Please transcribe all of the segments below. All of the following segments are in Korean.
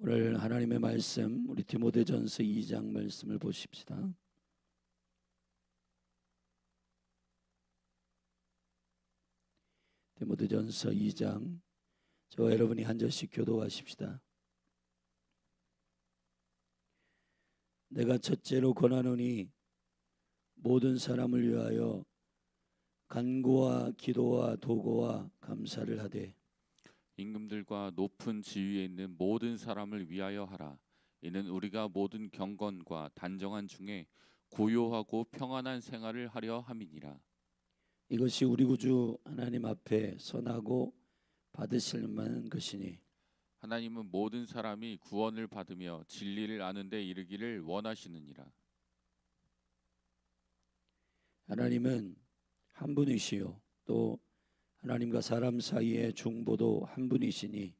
오늘 하나님의 말씀, 우리 디모데전서 2장 말씀을 보십시다. 디모데전서 2장, 저와 여러분이 한 절씩 교도하십시다. 내가 첫째로 권하노니 모든 사람을 위하여 간구와 기도와 도고와 감사를 하되 임금들과 높은 지위에 있는 모든 사람을 위하여 하라. 이는 우리가 모든 경건과 단정한 중에 고요하고 평안한 생활을 하려 함이니라. 이것이 우리 구주 하나님 앞에 선하고 받으실 만한 것이니 하나님은 모든 사람이 구원을 받으며 진리를 아는 데 이르기를 원하시느니라. 하나님은 한 분이시요 또 하나님과 사람 사이의 중보도 한 분이시니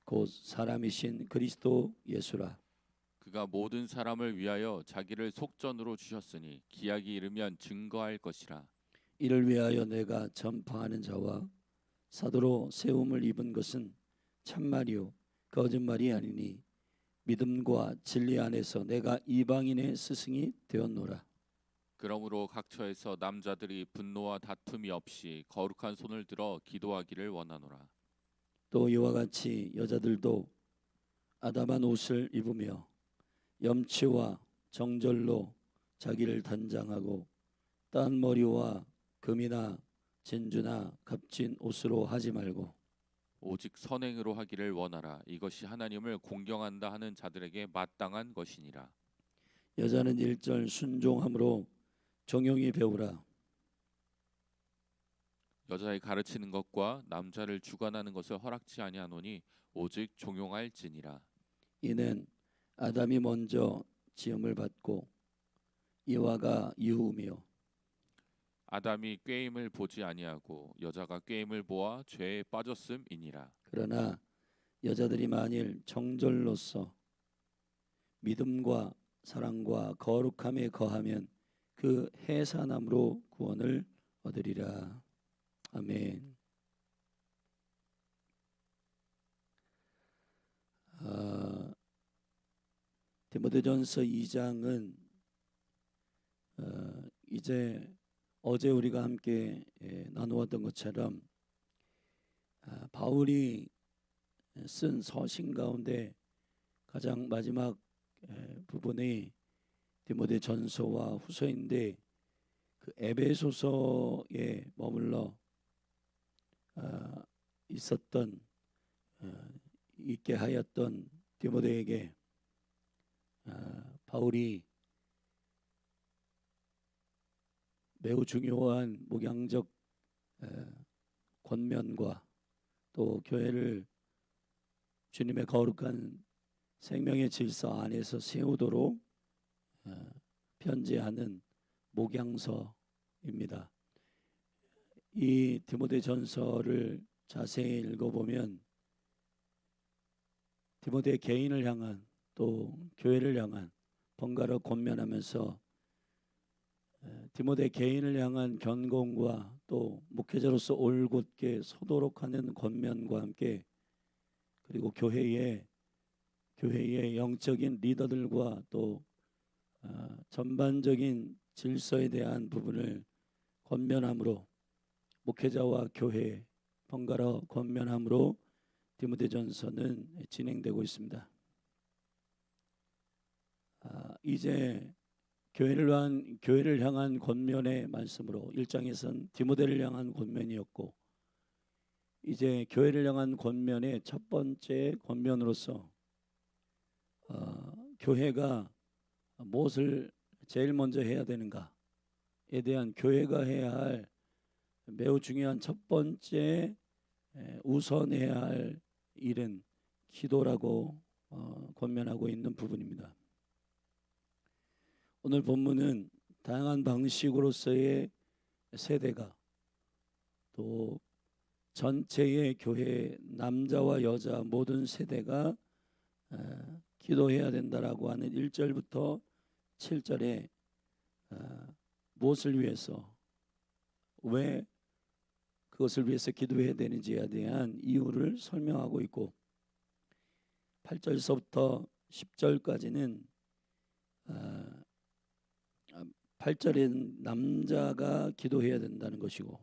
곧 사람이신 그리스도 예수라. 그가 모든 사람을 위하여 자기를 속전으로 주셨으니 기약이 이르면 증거할 것이라. 이를 위하여 내가 전파하는 자와 사도로 세움을 입은 것은 참말이요 거짓말이 아니니 믿음과 진리 안에서 내가 이방인의 스승이 되었노라. 그러므로 각처에서 남자들이 분노와 다툼이 없이 거룩한 손을 들어 기도하기를 원하노라. 또 이와 같이 여자들도 아담한 옷을 입으며 염치와 정절로 자기를 단장하고 딴 머리와 금이나 진주나 값진 옷으로 하지 말고 오직 선행으로 하기를 원하라. 이것이 하나님을 공경한다 하는 자들에게 마땅한 것이니라. 여자는 일절 순종함으로 정용히 배우라. 여자의 가르치는 것과 남자를 주관하는 것을 허락지 아니하노니 오직 종용할지니라. 이는 아담이 먼저 지음을 받고 이와가 이후며 아담이 꾀임을 보지 아니하고 여자가 꾀임을 보아 죄에 빠졌음이니라. 그러나 여자들이 만일 정절로서 믿음과 사랑과 거룩함에 거하면 그 해산함으로 구원을 얻으리라. 아멘. 디모데전서 2장은 이제 어제 우리가 함께 나누었던 것처럼 바울이 쓴 서신 가운데 가장 마지막 부분이 디모데전서와 후서인데 그 에베소서에 머물러 있었던 있게 하였던 디모데에게 바울이 매우 중요한 목양적 권면과 또 교회를 주님의 거룩한 생명의 질서 안에서 세우도록 편지하는 목양서입니다. 이 디모데전서를 자세히 읽어보면 디모데 개인을 향한 또 교회를 향한 번갈아 권면하면서 디모데 개인을 향한 견공과 또 목회자로서 올곧게 서도록 하는 권면과 함께 그리고 교회의 영적인 리더들과 또 전반적인 질서에 대한 부분을 권면함으로 목회자와 교회 번갈아 권면함으로 디모데전서는 진행되고 있습니다. 이제 교회를 향한 권면의 말씀으로 1장에선 디모데를 향한 권면이었고 이제 교회를 향한 권면의 첫 번째 권면으로서 교회가 무엇을 제일 먼저 해야 되는가에 대한 교회가 해야 할 매우 중요한 첫 번째 우선해야 할 일은 기도라고 권면하고 있는 부분입니다. 오늘 본문은 다양한 방식으로서의 세대가 또 전체의 교회 남자와 여자 모든 세대가 기도해야 된다라고 하는 1절부터 7절에 무엇을 위해서 왜 그것을 위해서 기도해야 되는지에 대한 이유를 설명하고 있고 8절서부터 10절까지는 8절엔 남자가 기도해야 된다는 것이고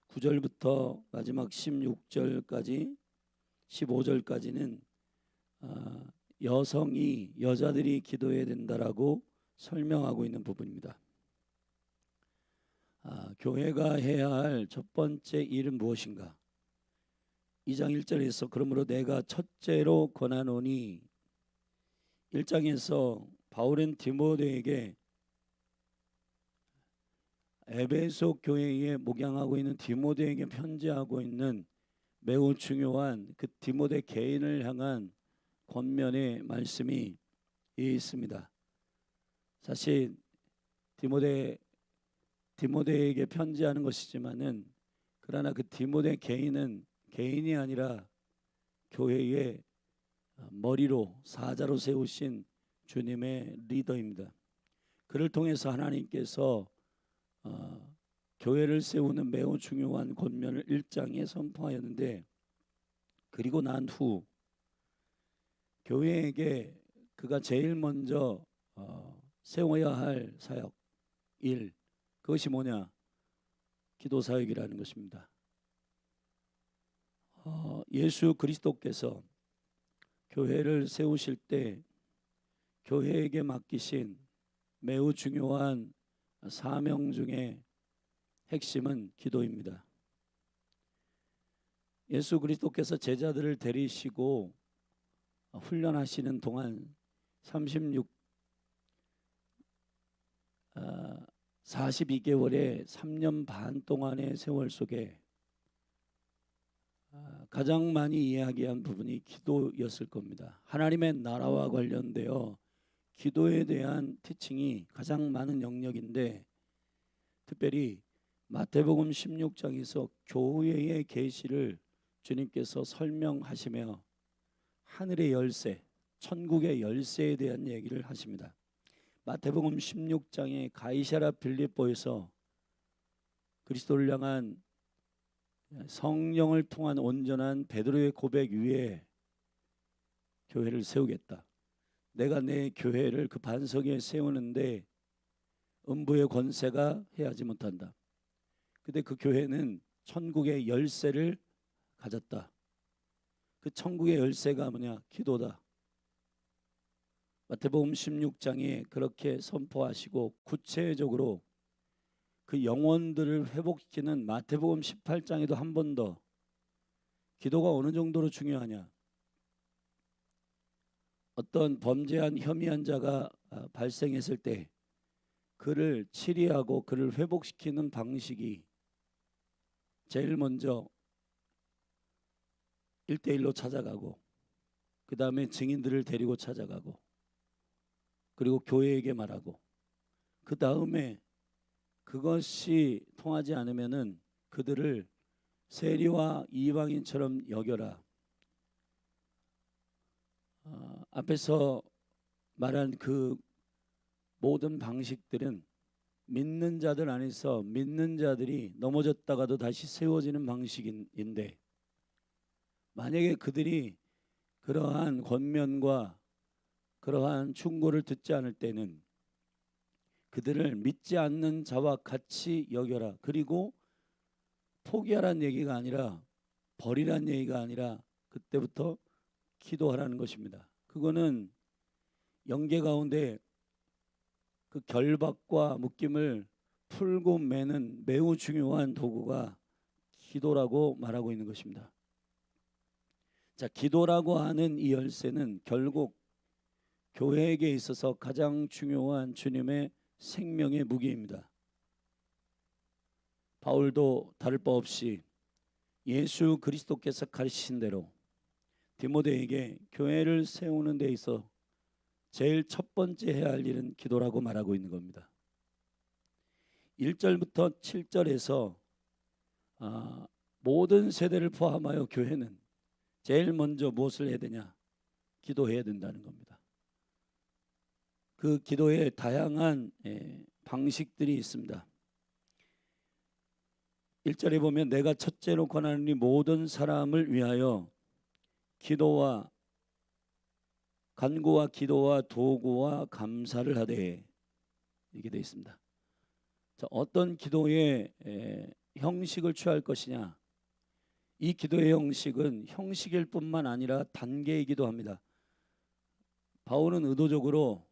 9절부터 마지막 16절까지 15절까지는 여자들이 기도해야 된다라고 설명하고 있는 부분입니다. 교회가 해야 할 첫 번째 일은 무엇인가? 2장 1절에서 그러므로 내가 첫째로 권하노니 1장에서 바울은 디모데에게 에베소 교회에 목양하고 있는 디모데에게 편지하고 있는 매우 중요한 그 디모데 개인을 향한 권면의 말씀이 있습니다. 사실 디모데에게 편지하는 것이지만은 그러나 그 디모데 개인은 개인이 아니라 교회의 머리로 사자로 세우신 주님의 리더입니다. 그를 통해서 하나님께서 교회를 세우는 매우 중요한 권면을 1장에 선포하였는데 그리고 난 후 교회에게 그가 제일 먼저 세워야 할 사역 일 그것이 뭐냐? 기도 사역이라는 것입니다. 예수 그리스도께서 교회를 세우실 때 교회에게 맡기신 매우 중요한 사명 중에 핵심은 기도입니다. 예수 그리스도께서 제자들을 데리시고 훈련하시는 동안 42개월의 3년 반 동안의 세월 속에 가장 많이 이야기한 부분이 기도였을 겁니다. 하나님의 나라와 관련되어 기도에 대한 티칭이 가장 많은 영역인데 특별히 마태복음 16장에서 교회의 계시를 주님께서 설명하시며 하늘의 열쇠, 천국의 열쇠에 대한 얘기를 하십니다. 마태복음 16장의 가이사랴 빌립보에서 그리스도를 향한 성령을 통한 온전한 베드로의 고백 위에 교회를 세우겠다. 내가 내 교회를 그 반석 위에 세우는데 음부의 권세가 해하지 못한다. 근데 그 교회는 천국의 열쇠를 가졌다. 그 천국의 열쇠가 뭐냐? 기도다. 마태복음 16장에 그렇게 선포하시고 구체적으로 그 영혼들을 회복시키는 마태복음 18장에도 한 번 더 기도가 어느 정도로 중요하냐? 어떤 범죄한 혐의한 자가 발생했을 때 그를 치리하고 그를 회복시키는 방식이 제일 먼저 1대1로 찾아가고 그 다음에 증인들을 데리고 찾아가고 그리고 교회에게 말하고 그 다음에 그것이 통하지 않으면은 그들을 세리와 이방인처럼 여겨라. 앞에서 말한 그 모든 방식들은 믿는 자들 안에서 믿는 자들이 넘어졌다가도 다시 세워지는 방식인데 만약에 그들이 그러한 권면과 그러한 충고를 듣지 않을 때는 그들을 믿지 않는 자와 같이 여겨라. 그리고 포기하라는 얘기가 아니라 버리라는 얘기가 아니라 그때부터 기도하라는 것입니다. 그거는 영계 가운데 그 결박과 묶임을 풀고 매는 매우 중요한 도구가 기도라고 말하고 있는 것입니다. 자, 기도라고 하는 이 열쇠는 결국 교회에게 있어서 가장 중요한 주님의 생명의 무기입니다. 바울도 다를 바 없이 예수 그리스도께서 가르치신 대로 디모데에게 교회를 세우는 데 있어 제일 첫 번째 해야 할 일은 기도라고 말하고 있는 겁니다. 1절부터 7절에서 모든 세대를 포함하여 교회는 제일 먼저 무엇을 해야 되냐? 기도해야 된다는 겁니다. 그 기도에 다양한 방식들이 있습니다. 1절에 보면 내가 첫째로 권하노니 모든 사람을 위하여 기도와 간구와 기도와 도구와 감사를 하되, 이렇게 되어 있습니다. 자, 어떤 기도의 형식을 취할 것이냐? 이 기도의 형식은 형식일 뿐만 아니라 단계이기도 합니다. 바울은 의도적으로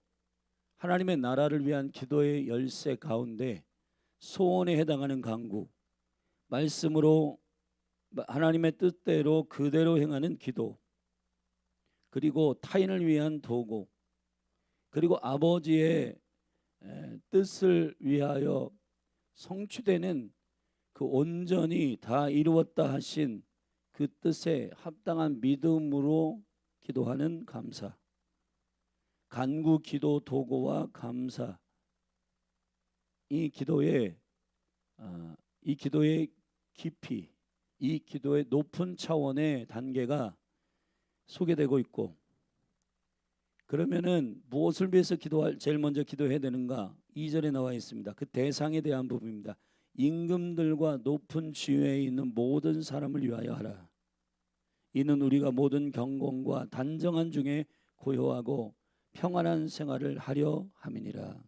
하나님의 나라를 위한 기도의 열쇠 가운데 소원에 해당하는 간구, 말씀으로 하나님의 뜻대로 그대로 행하는 기도, 그리고 타인을 위한 도구, 그리고 아버지의 뜻을 위하여 성취되는 그 온전히 다 이루었다 하신 그 뜻에 합당한 믿음으로 기도하는 감사, 간구, 기도, 도구와 감사, 이 기도의 깊이, 이 기도의 높은 차원의 단계가 소개되고 있고, 그러면은 무엇을 위해서 제일 먼저 기도해야 되는가? 2절에 나와 있습니다. 그 대상에 대한 부분입니다. 임금들과 높은 지위에 있는 모든 사람을 위하여 하라. 이는 우리가 모든 경건과 단정한 중에 고요하고 평안한 생활을 하려 함이니라.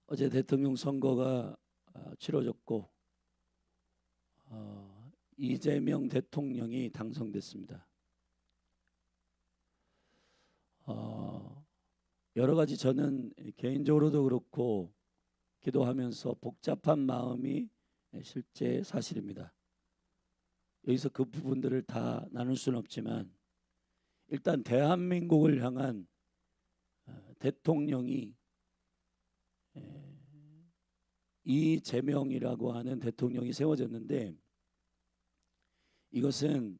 어제 대통령 선거가 치러졌고 이재명 대통령이 당선됐습니다. 여러 가지 저는 개인적으로도 그렇고 기도하면서 복잡한 마음이 실제 사실입니다. 여기서 그 부분들을 다 나눌 수는 없지만, 일단 대한민국을 향한 대통령이 이재명이라고 하는 대통령이 세워졌는데, 이것은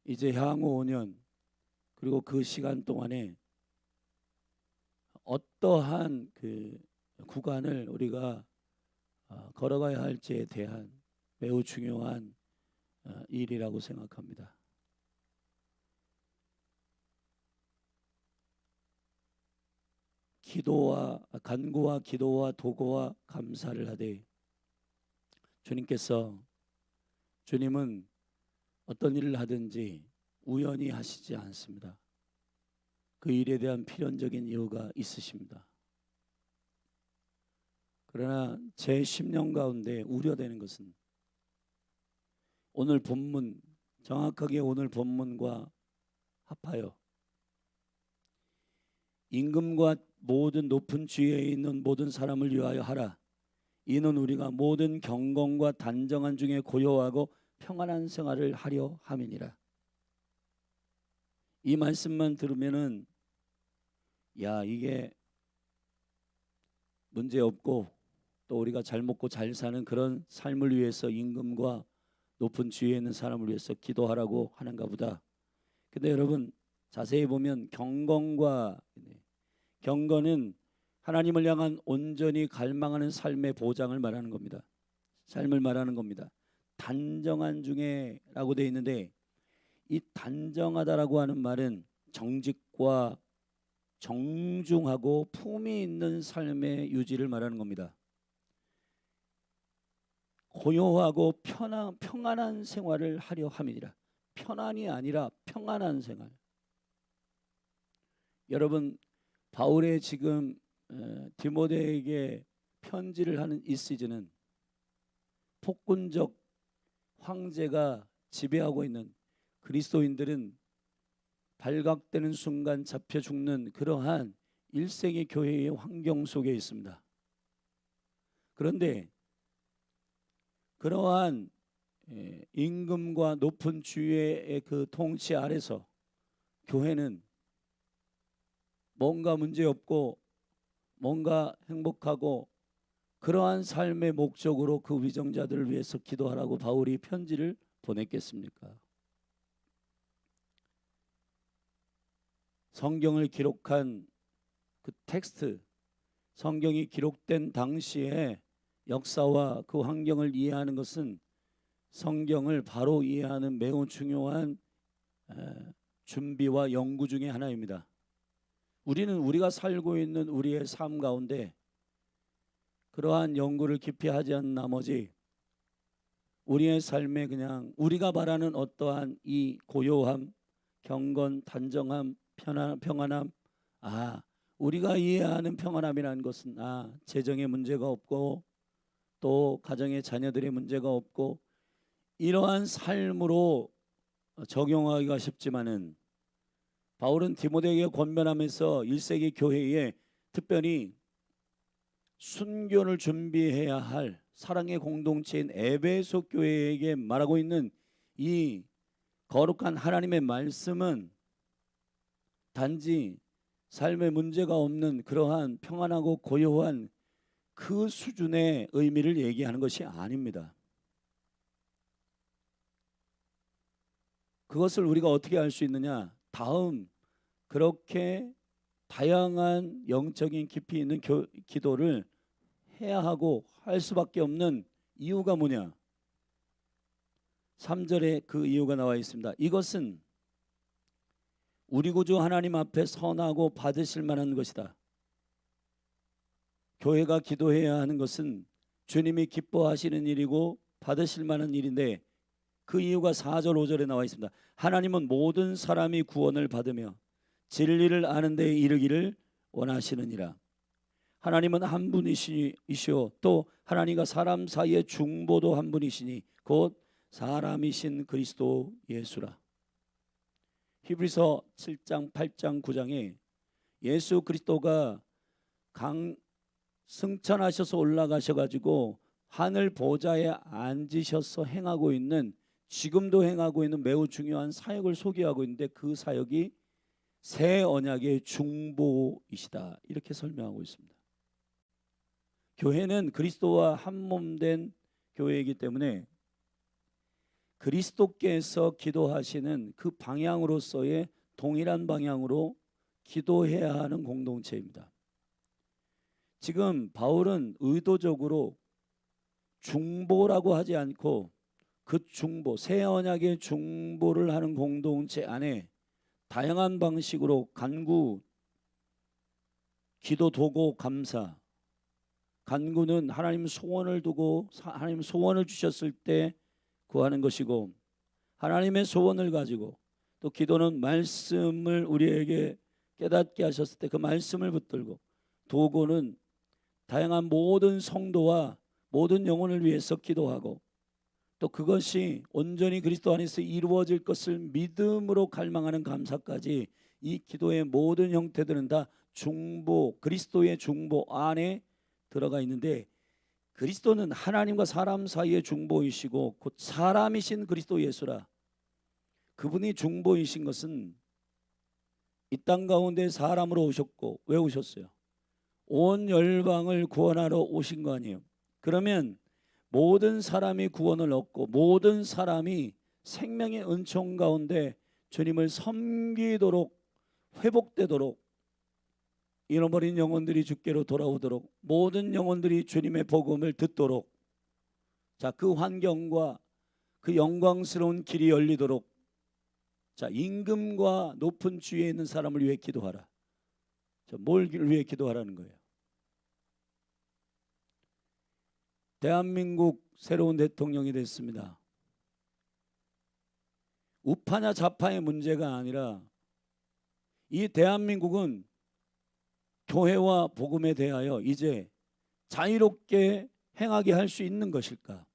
이제 향후 5년 그리고 그 시간 동안에 어떠한 그 구간을 우리가 걸어가야 할지에 대한 매우 중요한 일이라고 생각합니다. 간구와 기도와 도구와 감사를 하되, 주님은 어떤 일을 하든지 우연히 하시지 않습니다. 그 일에 대한 필연적인 이유가 있으십니다. 그러나 제 10년 가운데 우려되는 것은 오늘 본문, 정확하게 오늘 본문과 합하여 임금과 모든 높은 지위에 있는 모든 사람을 위하여 하라. 이는 우리가 모든 경건과 단정한 중에 고요하고 평안한 생활을 하려 함이니라. 이 말씀만 들으면은 이게 문제 없고 또 우리가 잘 먹고 잘 사는 그런 삶을 위해서 임금과 높은 지위에 있는 사람을 위해서 기도하라고 하는가 보다. 근데 여러분 자세히 보면 경건은 하나님을 향한 온전히 갈망하는 삶의 보장을 말하는 겁니다. 삶을 말하는 겁니다. 단정한 중에라고 되어 있는데, 이 단정하다라고 하는 말은 정직과 정중하고 품위 있는 삶의 유지를 말하는 겁니다. 고요하고 평안한 생활을 하려 함이니라. 편안이 아니라 평안한 생활. 여러분, 바울의 지금 디모데에게 편지를 하는 이 시즌은 폭군적 황제가 지배하고 있는, 그리스도인들은 발각되는 순간 잡혀 죽는 그러한 일생의 교회의 환경 속에 있습니다. 그런데 그러한 임금과 높은 주의 그 통치 아래서 교회는 뭔가 문제없고 뭔가 행복하고 그러한 삶의 목적으로 그 위정자들을 위해서 기도하라고 바울이 편지를 보냈겠습니까? 성경을 기록한 그 텍스트, 성경이 기록된 당시의 역사와 그 환경을 이해하는 것은 성경을 바로 이해하는 매우 중요한 준비와 연구 중에 하나입니다. 우리가 살고 있는 우리의 삶 가운데 그러한 연구를 깊이 하지 않은 나머지 우리의 삶에 그냥 우리가 바라는 어떠한 이 고요함, 경건, 단정함, 평안함, 우리가 이해하는 평안함이라는 것은 재정에 문제가 없고 또 가정의 자녀들의 문제가 없고 이러한 삶으로 적용하기가 쉽지만은 바울은 디모데에게 권면하면서 1세기 교회에 특별히 순교를 준비해야 할 사랑의 공동체인 에베소 교회에게 말하고 있는 이 거룩한 하나님의 말씀은 단지 삶에 문제가 없는 그러한 평안하고 고요한 그 수준의 의미를 얘기하는 것이 아닙니다. 그것을 우리가 어떻게 알 수 있느냐? 다음 그렇게 다양한 영적인 깊이 있는 기도를 해야 하고 할 수밖에 없는 이유가 뭐냐? 3절에 그 이유가 나와 있습니다. 이것은 우리 구주 하나님 앞에 선하고 받으실 만한 것이다. 교회가 기도해야 하는 것은 주님이 기뻐하시는 일이고 받으실 만한 일인데 그 이유가 4절 5절에 나와 있습니다. 하나님은 모든 사람이 구원을 받으며 진리를 아는 데에 이르기를 원하시느니라. 하나님은 한 분이시오. 또 하나님과 사람 사이의 중보도 한 분이시니 곧 사람이신 그리스도 예수라. 히브리서 7장 8장 9장에 예수 그리스도가 승천하셔서 올라가셔가지고 하늘 보좌에 앉으셔서 행하고 있는, 지금도 행하고 있는 매우 중요한 사역을 소개하고 있는데 그 사역이 새 언약의 중보이시다, 이렇게 설명하고 있습니다. 교회는 그리스도와 한 몸 된 교회이기 때문에 그리스도께서 기도하시는 그 방향으로서의 동일한 방향으로 기도해야 하는 공동체입니다. 지금 바울은 의도적으로 중보라고 하지 않고 그 중보, 새 언약의 중보를 하는 공동체 안에 다양한 방식으로 간구, 기도, 도고, 감사. 간구는 하나님 소원을 두고 하나님 소원을 주셨을 때 구하는 것이고, 하나님의 소원을 가지고, 또 기도는 말씀을 우리에게 깨닫게 하셨을 때 그 말씀을 붙들고, 도고는 다양한 모든 성도와 모든 영혼을 위해서 기도하고, 또 그것이 온전히 그리스도 안에서 이루어질 것을 믿음으로 갈망하는 감사까지, 이 기도의 모든 형태들은 다 중보, 그리스도의 중보 안에 들어가 있는데, 그리스도는 하나님과 사람 사이의 중보이시고 곧 사람이신 그리스도 예수라. 그분이 중보이신 것은 이 땅 가운데 사람으로 오셨고, 왜 오셨어요? 온 열방을 구원하러 오신 거 아니에요. 그러면 모든 사람이 구원을 얻고 모든 사람이 생명의 은총 가운데 주님을 섬기도록, 회복되도록, 잃어버린 영혼들이 주께로 돌아오도록, 모든 영혼들이 주님의 복음을 듣도록, 그 환경과 그 영광스러운 길이 열리도록, 임금과 높은 지위에 있는 사람을 위해 기도하라. 뭘 위해 기도하라는 거예요? 대한민국 새로운 대통령이 됐습니다. 우파냐 좌파의 문제가 아니라 이 대한민국은 교회와 복음에 대하여 이제 자유롭게 행하게 할 수 있는 것일까?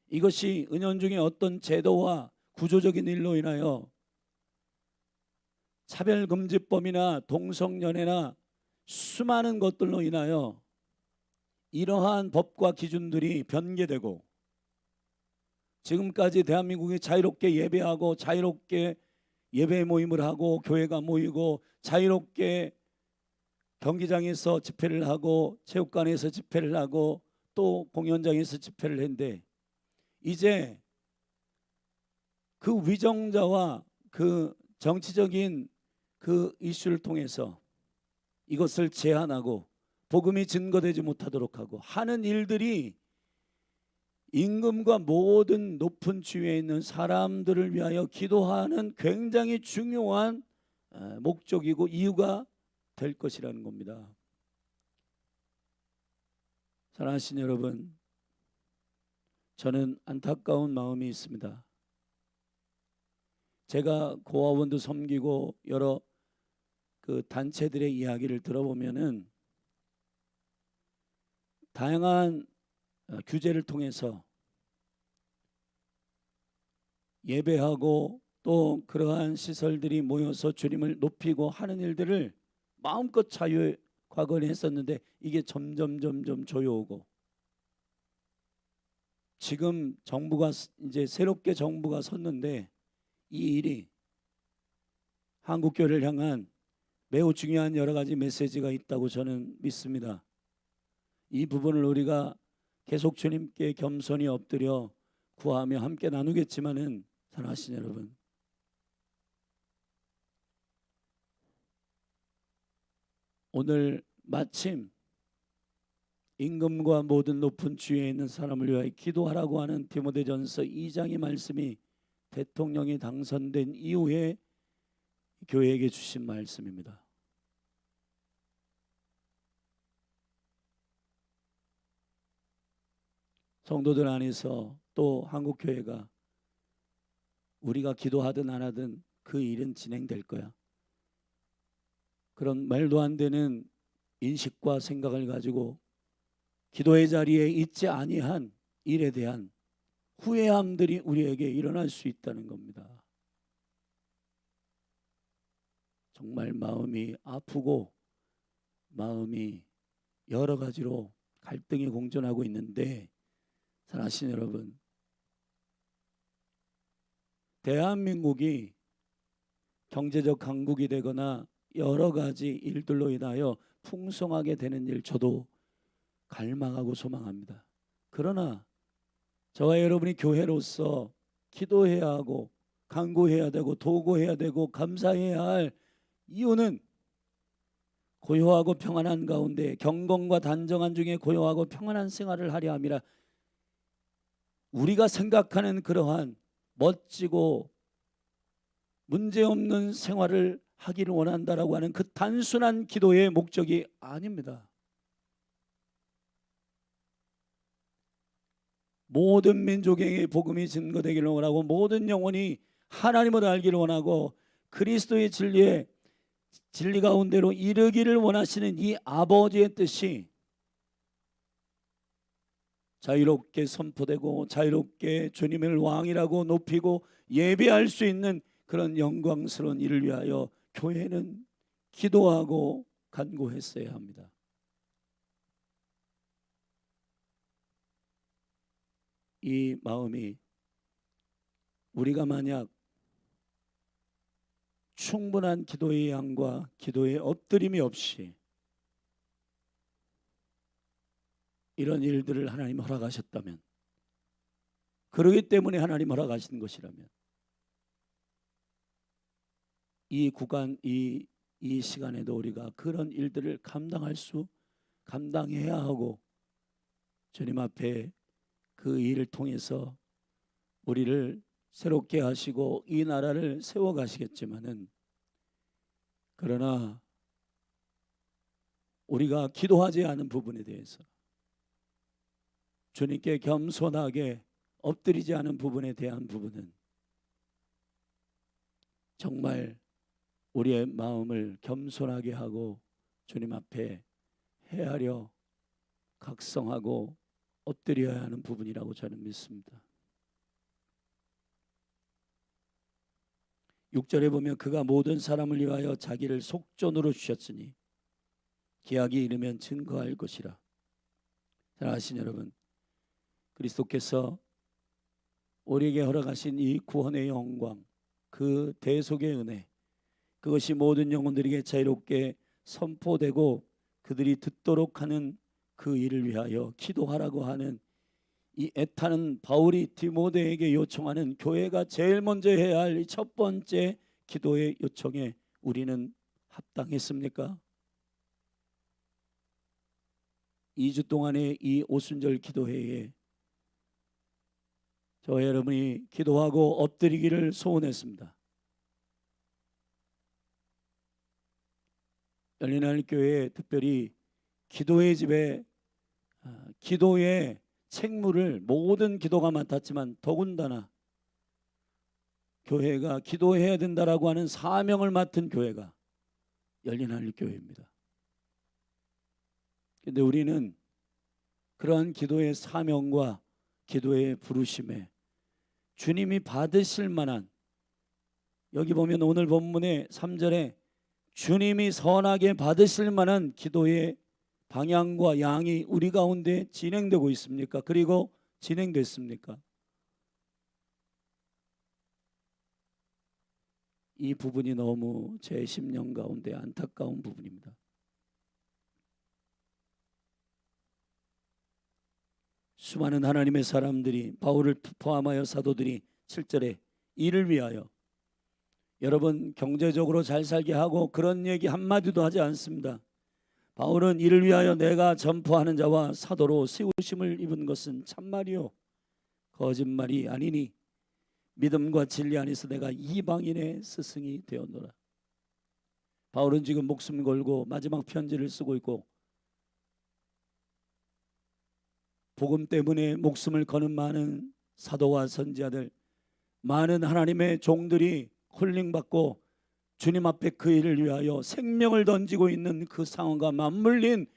이것이 은연중에 어떤 제도와 구조적인 일로 인하여 차별금지법이나 동성연애나 수많은 것들로 인하여 이러한 법과 기준들이 변개되고, 지금까지 대한민국이 자유롭게 예배하고 자유롭게 예배 모임을 하고 교회가 모이고 자유롭게 경기장에서 집회를 하고 체육관에서 집회를 하고 또 공연장에서 집회를 했는데, 이제 그 위정자와 그 정치적인 그 이슈를 통해서 이것을 제한하고 복음이 증거되지 못하도록 하고 하는 일들이 임금과 모든 높은 지위에 있는 사람들을 위하여 기도하는 굉장히 중요한 목적이고 이유가 될 것이라는 겁니다. 사랑하신 여러분, 저는 안타까운 마음이 있습니다. 제가 고아원도 섬기고 여러 그 단체들의 이야기를 들어보면은 다양한 규제를 통해서 예배하고 또 그러한 시설들이 모여서 주님을 높이고 하는 일들을 마음껏 자유에 과거에 했었는데 이게 점점 조여오고 지금 정부가 이제 새롭게 정부가 섰는데 이 일이 한국 교회를 향한 매우 중요한 여러 가지 메시지가 있다고 저는 믿습니다. 이 부분을 우리가 계속 주님께 겸손히 엎드려 구하며 함께 나누겠지만은 사랑하신 여러분, 오늘 마침 임금과 모든 높은 주위에 있는 사람을 위하여 기도하라고 하는 디모데전서 2장의 말씀이 대통령이 당선된 이후에 교회에게 주신 말씀입니다. 성도들 안에서 또 한국교회가 우리가 기도하든 안 하든 그 일은 진행될 거야. 그런 말도 안 되는 인식과 생각을 가지고 기도의 자리에 있지 아니한 일에 대한 후회함들이 우리에게 일어날 수 있다는 겁니다. 정말 마음이 아프고 마음이 여러 가지로 갈등이 공존하고 있는데 사랑하시는 여러분, 대한민국이 경제적 강국이 되거나 여러 가지 일들로 인하여 풍성하게 되는 일 저도 갈망하고 소망합니다. 그러나 저와 여러분이 교회로서 기도해야 하고 간구해야 되고 도구해야 되고 감사해야 할 이유는 고요하고 평안한 가운데 경건과 단정한 중에 고요하고 평안한 생활을 하려 함이라. 우리가 생각하는 그러한 멋지고 문제없는 생활을 하기를 원한다라고 하는 그 단순한 기도의 목적이 아닙니다. 모든 민족에게 복음이 증거되기를 원하고 모든 영혼이 하나님을 알기를 원하고 그리스도의 진리 가운데로 이르기를 원하시는 이 아버지의 뜻이 자유롭게 선포되고 자유롭게 주님을 왕이라고 높이고 예배할 수 있는 그런 영광스러운 일을 위하여 교회는 기도하고 간구했어야 합니다. 이 마음이 우리가 만약 충분한 기도의 양과 기도의 엎드림이 없이 이런 일들을 하나님 허락하셨다면, 그러기 때문에 하나님 허락하신 것이라면 이 구간 이 시간에도 우리가 그런 일들을 감당해야 하고 주님 앞에 그 일을 통해서 우리를 새롭게 하시고 이 나라를 세워 가시겠지만은, 그러나 우리가 기도하지 않은 부분에 대해서 주님께 겸손하게 엎드리지 않은 부분에 대한 부분은 정말 우리의 마음을 겸손하게 하고 주님 앞에 헤아려 각성하고 엎드려야 하는 부분이라고 저는 믿습니다. 6절에 보면 그가 모든 사람을 위하여 자기를 속전으로 주셨으니 기약이 이르면 증거할 것이라. 사랑하신 여러분, 그리스도께서 우리에게 허락하신 이 구원의 영광, 그 대속의 은혜, 그것이 모든 영혼들에게 자유롭게 선포되고 그들이 듣도록 하는 그 일을 위하여 기도하라고 하는 이 애타는 바울이 디모데에게 요청하는 교회가 제일 먼저 해야 할 첫 번째 기도의 요청에 우리는 합당했습니까? 2주 동안의 이 오순절 기도회에 저와 여러분이 기도하고 엎드리기를 소원했습니다. 열린하늘교회 특별히 기도의 집에 기도의 책무를 모든 기도가 맡았지만 더군다나 교회가 기도해야 된다라고 하는 사명을 맡은 교회가 열린 하늘 교회입니다. 그런데 우리는 그러한 기도의 사명과 기도의 부르심에 주님이 받으실 만한, 여기 보면 오늘 본문의 3절에 주님이 선하게 받으실 만한 기도의 방향과 양이 우리 가운데 진행되고 있습니까? 그리고 진행됐습니까? 이 부분이 너무 제 심령 가운데 안타까운 부분입니다. 수많은 하나님의 사람들이, 바울을 포함하여 사도들이 7절에 이를 위하여, 여러분 경제적으로 잘 살게 하고 그런 얘기 한마디도 하지 않습니다. 바울은 이를 위하여 내가 전파하는 자와 사도로 세우심을 입은 것은 참말이요 거짓말이 아니니 믿음과 진리 안에서 내가 이방인의 스승이 되었노라. 바울은 지금 목숨 걸고 마지막 편지를 쓰고 있고, 복음 때문에 목숨을 거는 많은 사도와 선지자들, 많은 하나님의 종들이 콜링받고 주님 앞에 그 일을 위하여 생명을 던지고 있는 그 상황과 맞물린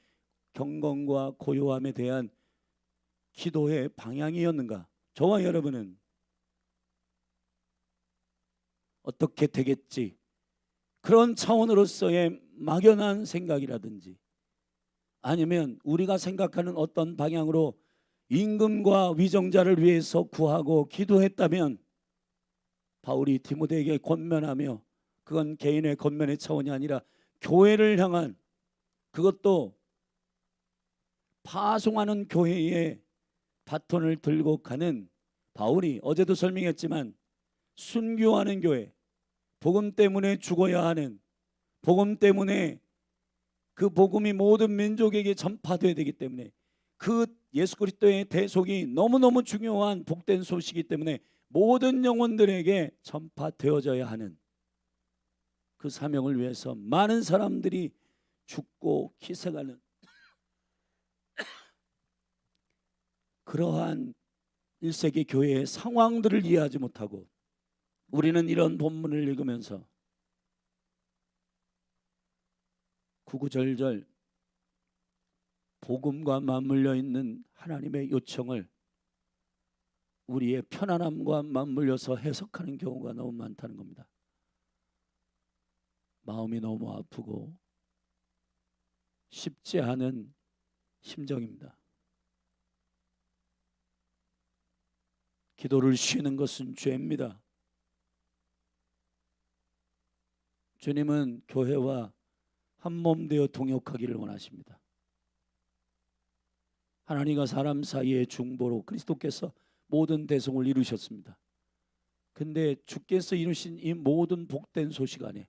경건과 고요함에 대한 기도의 방향이었는가? 저와 여러분은 어떻게 되겠지, 그런 차원으로서의 막연한 생각이라든지, 아니면 우리가 생각하는 어떤 방향으로 임금과 위정자를 위해서 구하고 기도했다면 바울이 디모데에게 권면하며, 그건 개인의 권면의 차원이 아니라 교회를 향한, 그것도 파송하는 교회에 바톤을 들고 가는 바울이, 어제도 설명했지만 순교하는 교회, 복음 때문에 죽어야 하는, 복음 때문에 그 복음이 모든 민족에게 전파되어야 되기 때문에, 그 예수 그리스도의 대속이 너무너무 중요한 복된 소식이기 때문에 모든 영혼들에게 전파되어져야 하는 그 사명을 위해서 많은 사람들이 죽고 희생하는 그러한 1세기 교회의 상황들을 이해하지 못하고, 우리는 이런 본문을 읽으면서 구구절절 복음과 맞물려 있는 하나님의 요청을 우리의 편안함과 맞물려서 해석하는 경우가 너무 많다는 겁니다. 마음이 너무 아프고 쉽지 않은 심정입니다. 기도를 쉬는 것은 죄입니다. 주님은 교회와 한 몸 되어 동역하기를 원하십니다. 하나님과 사람 사이의 중보로 그리스도께서 모든 대성을 이루셨습니다. 근데 주께서 이루신 이 모든 복된 소식 안에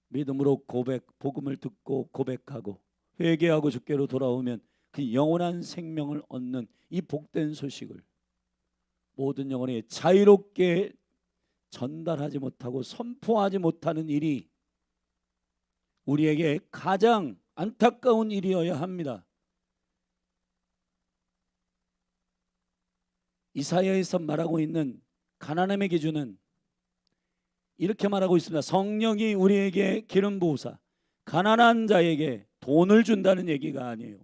믿음으로 고백, 복음을 듣고 고백하고 회개하고 주께로 돌아오면 그 영원한 생명을 얻는 이 복된 소식을 모든 영혼에 자유롭게 전달하지 못하고 선포하지 못하는 일이 우리에게 가장 안타까운 일이어야 합니다. 이사야에서 말하고 있는 가난함의 기준은 이렇게 말하고 있습니다. 성령이 우리에게 기름 부으사 가난한 자에게 돈을 준다는 얘기가 아니에요.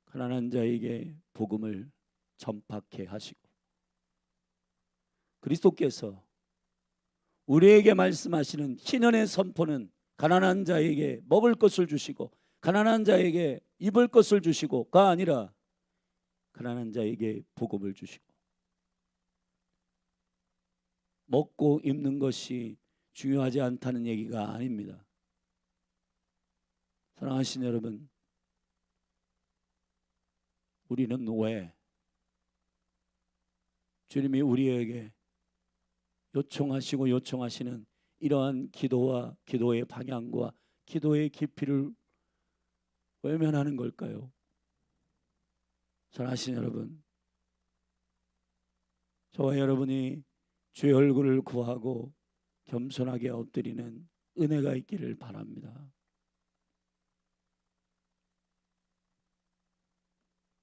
가난한 자에게 복음을 전파케 하시고, 그리스도께서 우리에게 말씀하시는 희년의 선포는 가난한 자에게 먹을 것을 주시고 가난한 자에게 입을 것을 주시고가 아니라 가난한 자에게 복음을 주시고, 먹고 입는 것이 중요하지 않다는 얘기가 아닙니다. 사랑하시는 여러분, 우리는 왜 주님이 우리에게 요청하시고 요청하시는 이러한 기도와 기도의 방향과 기도의 깊이를 외면하는 걸까요? 사랑하시는 여러분, 저와 여러분이 주의 얼굴을 구하고 겸손하게 엎드리는 은혜가 있기를 바랍니다.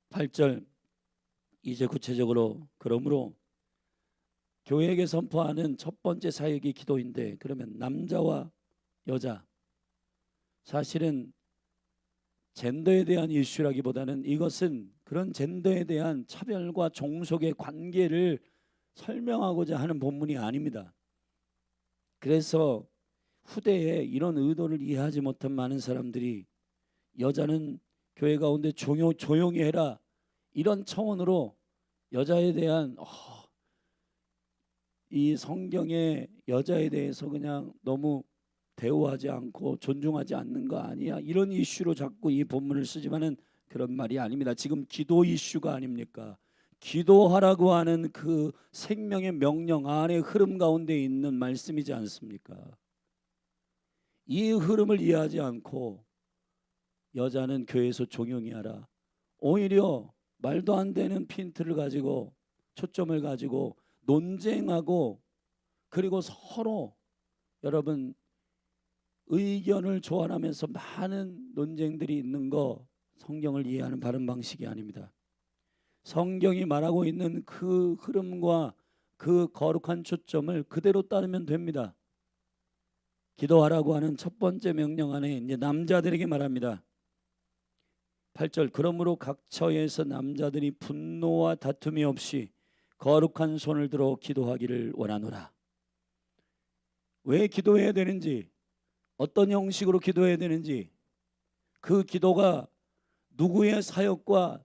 8절 이제 구체적으로 그러므로 교회에게 선포하는 첫 번째 사역이 기도인데, 그러면 남자와 여자, 사실은 젠더에 대한 이슈라기보다는 이것은 그런 젠더에 대한 차별과 종속의 관계를 설명하고자 하는 본문이 아닙니다. 그래서 후대에 이런 의도를 이해하지 못한 많은 사람들이 여자는 교회 가운데 조용히 해라, 이런 차원으로 여자에 대한 이 성경의 여자에 대해서 그냥 너무 대우하지 않고 존중하지 않는 거 아니야, 이런 이슈로 자꾸 이 본문을 쓰지만은 그런 말이 아닙니다. 지금 기도 이슈가 아닙니까? 기도하라고 하는 그 생명의 명령 안에 흐름 가운데 있는 말씀이지 않습니까? 이 흐름을 이해하지 않고 여자는 교회에서 조용히 하라, 오히려 말도 안 되는 핀트를 가지고 초점을 가지고 논쟁하고, 그리고 서로 여러분 의견을 조언하면서 많은 논쟁들이 있는 거, 성경을 이해하는 바른 방식이 아닙니다. 성경이 말하고 있는 그 흐름과 그 거룩한 초점을 그대로 따르면 됩니다. 기도하라고 하는 첫 번째 명령 안에 이제 남자들에게 말합니다. 8절, 그러므로 각 처에서 남자들이 분노와 다툼이 없이 거룩한 손을 들어 기도하기를 원하노라. 왜 기도해야 되는지, 어떤 형식으로 기도해야 되는지, 그 기도가 누구의 사역과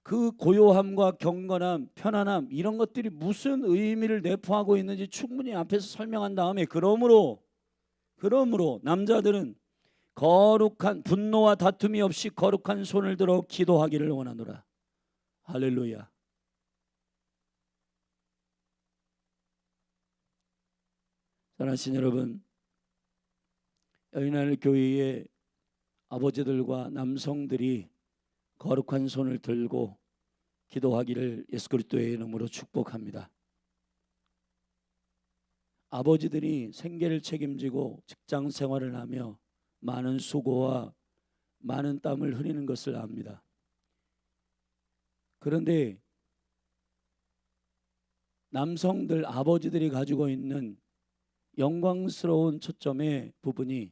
그 고요함과 경건함, 편안함, 이런 것들이 무슨 의미를 내포하고 있는지 충분히 앞에서 설명한 다음에 그러므로 남자들은 거룩한 분노와 다툼이 없이 거룩한 손을 들어 기도하기를 원하노라. 할렐루야. 사랑하신 여러분, 여인하늘 교회의 아버지들과 남성들이 거룩한 손을 들고 기도하기를 예수 그리스도의 이름으로 축복합니다. 아버지들이 생계를 책임지고 직장 생활을 하며 많은 수고와 많은 땀을 흘리는 것을 압니다. 그런데 남성들, 아버지들이 가지고 있는 영광스러운 초점의 부분이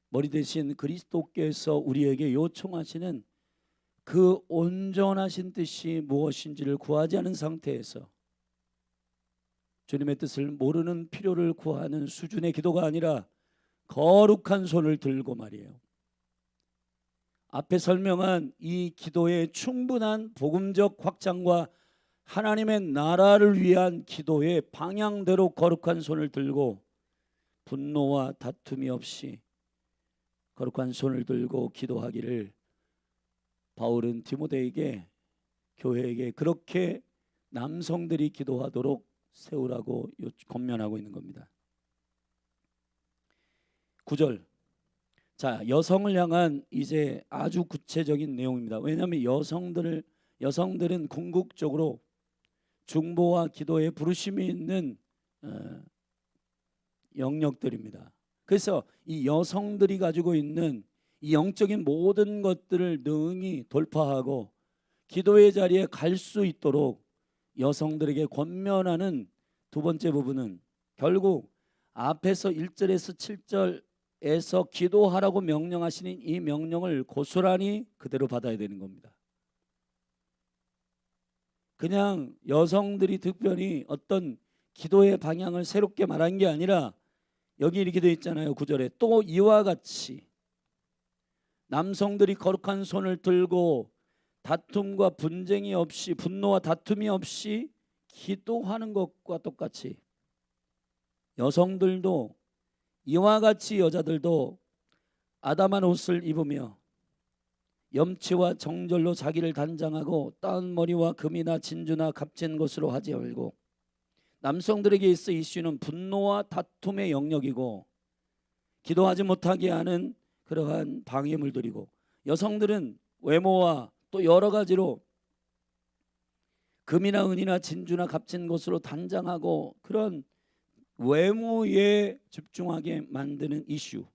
머리 대신 그리스도께서 우리에게 요청하시는 그 온전하신 뜻이 무엇인지를 구하지 않은 상태에서 주님의 뜻을 모르는 필요를 구하는 수준의 기도가 아니라 거룩한 손을 들고 말이에요. 앞에 설명한 이 기도의 충분한 복음적 확장과 하나님의 나라를 위한 기도의 방향대로 거룩한 손을 들고 분노와 다툼이 없이 거룩한 손을 들고 기도하기를 바울은 디모데에게, 교회에게 그렇게 남성들이 기도하도록 세우라고 권면하고 있는 겁니다. 9절, 자, 여성을 향한 이제 아주 구체적인 내용입니다. 왜냐하면 여성들은 궁극적으로 중보와 기도에 부르심이 있는 영역들입니다. 그래서 이 여성들이 가지고 있는 이 영적인 모든 것들을 능히 돌파하고 기도의 자리에 갈 수 있도록 여성들에게 권면하는 두 번째 부분은 결국 앞에서 1절에서 7절에서 기도하라고 명령하시는 이 명령을 고스란히 그대로 받아야 되는 겁니다. 그냥 여성들이 특별히 어떤 기도의 방향을 새롭게 말한 게 아니라 여기 이렇게 되어 있잖아요. 9절에 또 이와 같이 남성들이 거룩한 손을 들고 다툼과 분쟁이 없이, 분노와 다툼이 없이 기도하는 것과 똑같이 여성들도 이와 같이 여자들도 아담한 옷을 입으며 염치와 정절로 자기를 단장하고 따은 머리와 금이나 진주나 값진 것으로 하지 말고, 남성들에게 있어 이슈는 분노와 다툼의 영역이고 기도하지 못하게 하는 그러한 방해물들이고, 여성들은 외모와 또 여러 가지로 금이나 은이나 진주나 값진 것으로 단장하고 그런 외모에 집중하게 만드는 이슈.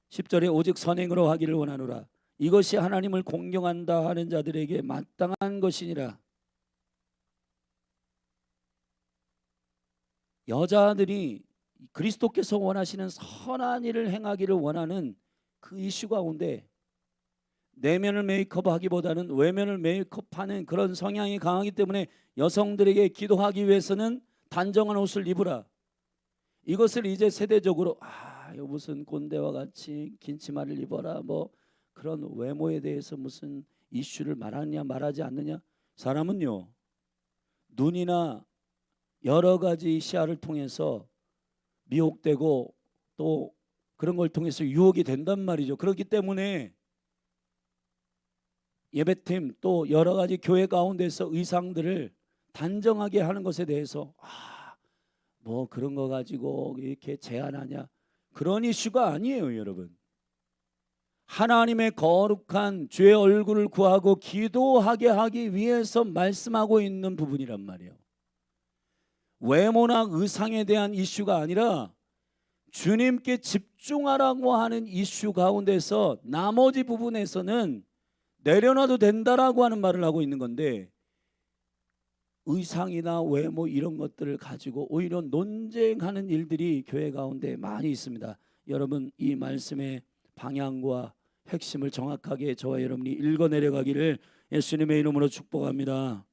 10절에 오직 선행으로 하기를 원하노라. 이것이 하나님을 공경한다 하는 자들에게 마땅한 것이니라. 여자들이 그리스도께서 원하시는 선한 일을 행하기를 원하는 그 이슈 가운데 내면을 메이크업하기보다는 외면을 메이크업하는 그런 성향이 강하기 때문에 여성들에게 기도하기 위해서는 단정한 옷을 입으라. 이것을 이제 세대적으로 이거 무슨 꼰대와 같이 긴 치마를 입어라, 뭐 그런 외모에 대해서 무슨 이슈를 말하느냐 말하지 않느냐. 사람은요, 눈이나 여러 가지 시야를 통해서 미혹되고 또 그런 걸 통해서 유혹이 된단 말이죠. 그렇기 때문에 예배팀 또 여러 가지 교회 가운데서 의상들을 단정하게 하는 것에 대해서 뭐 그런 거 가지고 이렇게 제한하냐, 그런 이슈가 아니에요, 여러분. 하나님의 거룩한 주의 얼굴을 구하고 기도하게 하기 위해서 말씀하고 있는 부분이란 말이에요. 외모나 의상에 대한 이슈가 아니라 주님께 집중하라고 하는 이슈 가운데서 나머지 부분에서는 내려놔도 된다라고 하는 말을 하고 있는 건데, 의상이나 외모 이런 것들을 가지고 오히려 논쟁하는 일들이 교회 가운데 많이 있습니다. 여러분, 이 말씀의 방향과 핵심을 정확하게 저와 여러분이 읽어 내려가기를 예수님의 이름으로 축복합니다.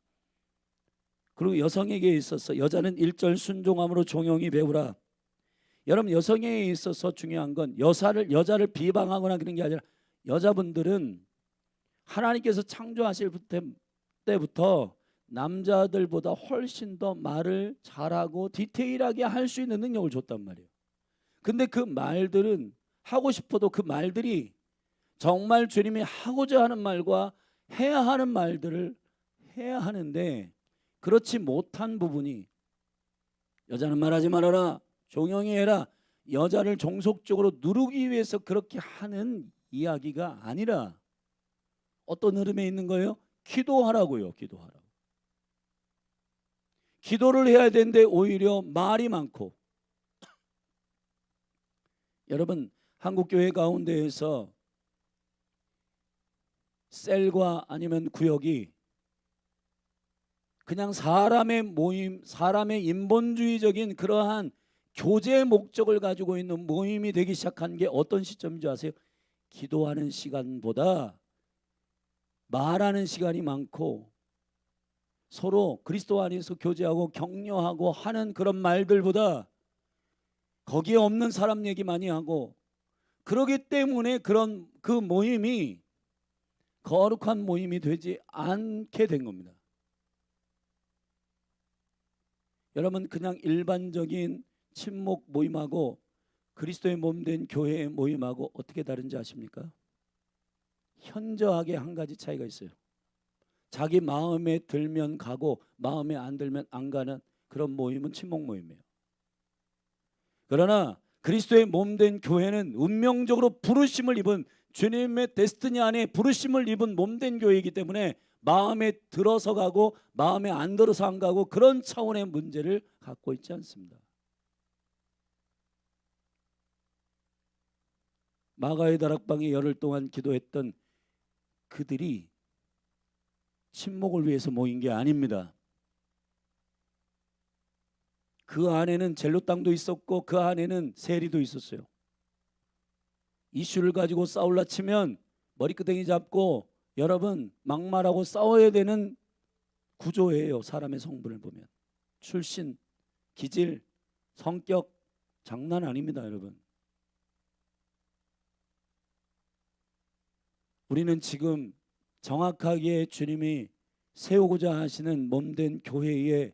그리고 여성에게 있어서 여자는 1절 순종함으로 종용이 배우라. 여러분, 여성에 있어서 중요한 건 여자를 비방하거나 그런 게 아니라, 여자분들은 하나님께서 창조하실 때부터 남자들보다 훨씬 더 말을 잘하고 디테일하게 할 수 있는 능력을 줬단 말이에요. 근데 그 말들은 하고 싶어도 그 말들이 정말 주님이 하고자 하는 말과 해야 하는 말들을 해야 하는데, 그렇지 못한 부분이, 여자는 말하지 말아라, 종용히 해라, 여자를 종속적으로 누르기 위해서 그렇게 하는 이야기가 아니라 어떤 흐름에 있는 거예요? 기도하라고요. 기도하라고. 기도를 해야 되는데 오히려 말이 많고. 여러분, 한국교회 가운데에서 셀과 아니면 구역이 그냥 사람의 모임, 사람의 인본주의적인 그러한 교제 목적을 가지고 있는 모임이 되기 시작한 게 어떤 시점인지 아세요? 기도하는 시간보다 말하는 시간이 많고, 서로 그리스도 안에서 교제하고 격려하고 하는 그런 말들보다 거기에 없는 사람 얘기 많이 하고, 그러기 때문에 그런 그 모임이 거룩한 모임이 되지 않게 된 겁니다. 여러분, 그냥 일반적인 친목 모임하고 그리스도의 몸 된 교회의 모임하고 어떻게 다른지 아십니까? 현저하게 한 가지 차이가 있어요. 자기 마음에 들면 가고 마음에 안 들면 안 가는 그런 모임은 친목 모임이에요. 그러나 그리스도의 몸 된 교회는 운명적으로 부르심을 입은, 주님의 데스티니 안에 부르심을 입은 몸 된 교회이기 때문에 마음에 들어서 가고 마음에 안 들어서 안 가고 그런 차원의 문제를 갖고 있지 않습니다. 마가의 다락방에 열흘 동안 기도했던 그들이 친목을 위해서 모인 게 아닙니다. 그 안에는 젤로 땅도 있었고 그 안에는 세리도 있었어요. 이슈를 가지고 싸울라 치면 머리끄댕이 잡고 여러분 막말하고 싸워야 되는 구조예요. 사람의 성분을 보면 출신, 기질, 성격 장난 아닙니다, 여러분. 우리는 지금 정확하게 주님이 세우고자 하시는 몸된 교회의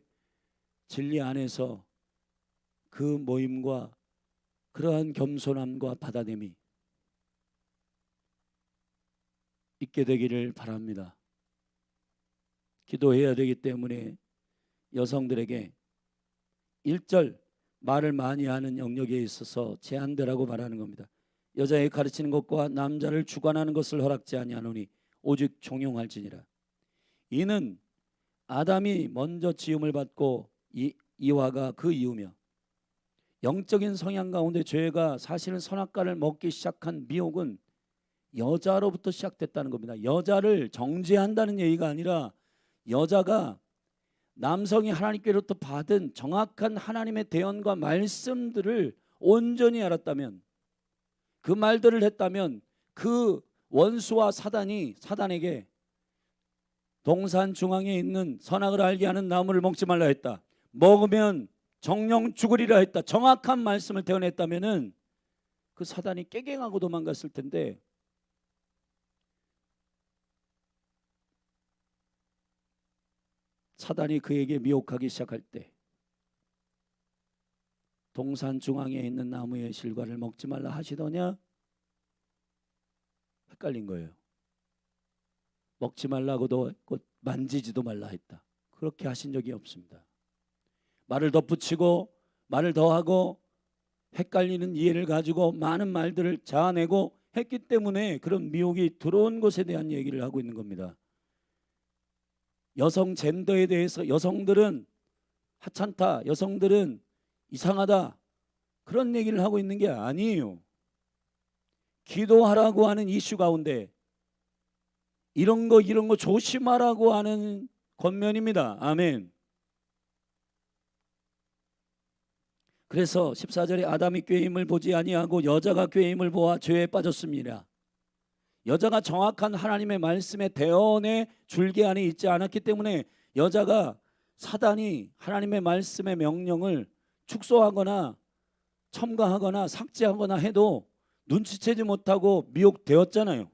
진리 안에서 그 모임과 그러한 겸손함과 받아냄이 있게 되기를 바랍니다. 기도해야 되기 때문에 여성들에게 1절 말을 많이 하는 영역에 있어서 제한되라고 말하는 겁니다. 여자에게 가르치는 것과 남자를 주관하는 것을 허락지 아니하노니 오직 종용할지니라. 이는 아담이 먼저 지음을 받고 이와가 그 이후며, 영적인 성향 가운데 죄가 사실은 선악과를 먹기 시작한 미혹은 여자로부터 시작됐다는 겁니다. 여자를 정죄한다는 얘기가 아니라 여자가 남성이 하나님께로부터 받은 정확한 하나님의 대언과 말씀들을 온전히 알았다면, 그 말들을 했다면, 그 원수와 사단에게 동산 중앙에 있는 선악을 알게 하는 나무를 먹지 말라 했다, 먹으면 정령 죽으리라 했다, 정확한 말씀을 대언했다면은 그 사단이 깨갱하고 도망갔을 텐데, 사단이 그에게 미혹하기 시작할 때 동산 중앙에 있는 나무의 실과를 먹지 말라 하시더냐? 헷갈린 거예요. 먹지 말라고도 했고 만지지도 말라 했다. 그렇게 하신 적이 없습니다. 말을 덧붙이고 말을 더하고 헷갈리는 이해를 가지고 많은 말들을 자아내고 했기 때문에 그런 미혹이 들어온 것에 대한 얘기를 하고 있는 겁니다. 여성 젠더에 대해서 여성들은 하찮다, 여성들은 이상하다, 그런 얘기를 하고 있는 게 아니에요. 기도하라고 하는 이슈 가운데 이런 거 조심하라고 하는 권면입니다. 아멘. 그래서 14절에 아담이 꾀임을 보지 아니하고 여자가 꾀임을 보아 죄에 빠졌습니다. 여자가 정확한 하나님의 말씀의 대언의 줄기 안에 있지 않았기 때문에 여자가 사단이 하나님의 말씀의 명령을 축소하거나 첨가하거나 삭제하거나 해도 눈치채지 못하고 미혹되었잖아요.